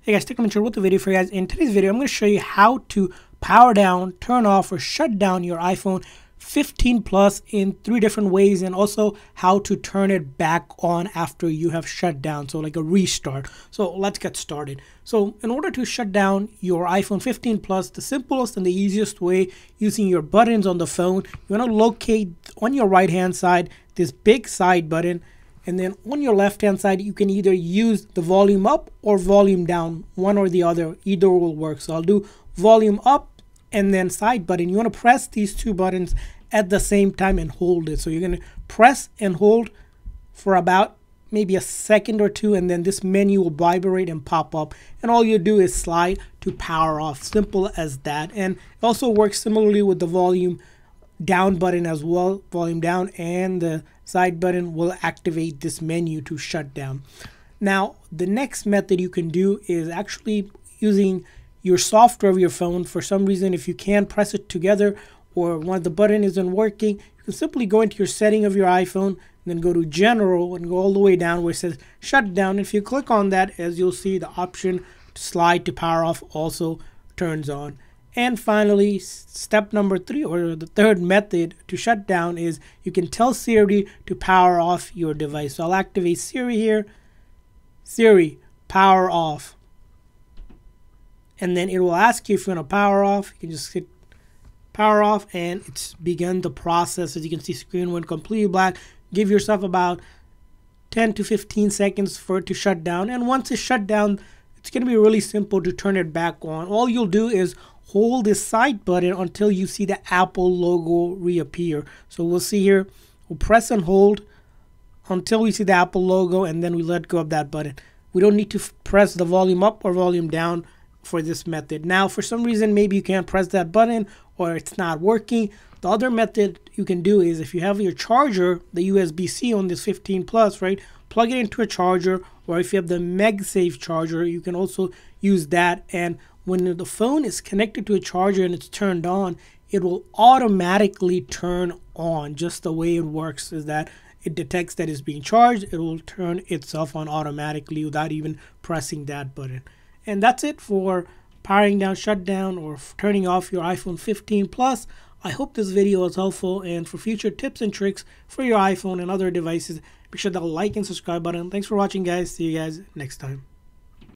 Hey guys, TechCommentary with the video for you guys. In today's video, I'm going to show you how to power down, turn off, or shut down your iPhone 15 Plus in 3 different ways, and also how to turn it back on after you have shut down, so like a restart. So let's get started. So in order to shut down your iPhone 15 Plus, the simplest and the easiest way, using your buttons on the phone, you want to locate on your right hand side this big side button. And then on your left hand side, you can either use the volume up or volume down, one or the other, either will work. So I'll do volume up and then side button. You want to press these 2 buttons at the same time and hold it. So you're going to press and hold for about maybe a second or 2, and then this menu will vibrate and pop up. And all you do is slide to power off. Simple as that. And it also works similarly with the volume down button as well. Volume down and the side button will activate this menu to shut down. Now the next method you can do is actually using your software of your phone. For some reason, if you can't press it together or one of the button isn't working, you can simply go into your setting of your iPhone and then go to general and go all the way down where it says shut down. If you click on that, as you'll see, the option to slide to power off also turns on. And finally, step number 3, or the third method to shut down, is you can tell Siri to power off your device. So I'll activate Siri here. Siri, power off. And then it will ask you if you want to power off. You can just hit power off and it's begun the process. As you can see, screen went completely black. Give yourself about 10 to 15 seconds for it to shut down. And once it's shut down, it's going to be really simple to turn it back on. All you'll do is hold this side button until you see the Apple logo reappear. So we'll see here, we'll press and hold until we see the Apple logo, and then we let go of that button. We don't need to press the volume up or volume down for this method. Now, for some reason, maybe you can't press that button or it's not working. The other method you can do is, if you have your charger, the USB-C on this 15 Plus, right, plug it into a charger, or if you have the MagSafe charger, you can also use that. And when the phone is connected to a charger and it's turned on, it will automatically turn on. Just the way it works is that it detects that it's being charged. It will turn itself on automatically without even pressing that button. And that's it for powering down, shut down, or turning off your iPhone 15 Plus. I hope this video was helpful, and for future tips and tricks for your iPhone and other devices, be sure to like and subscribe button. Thanks for watching, guys. See you guys next time.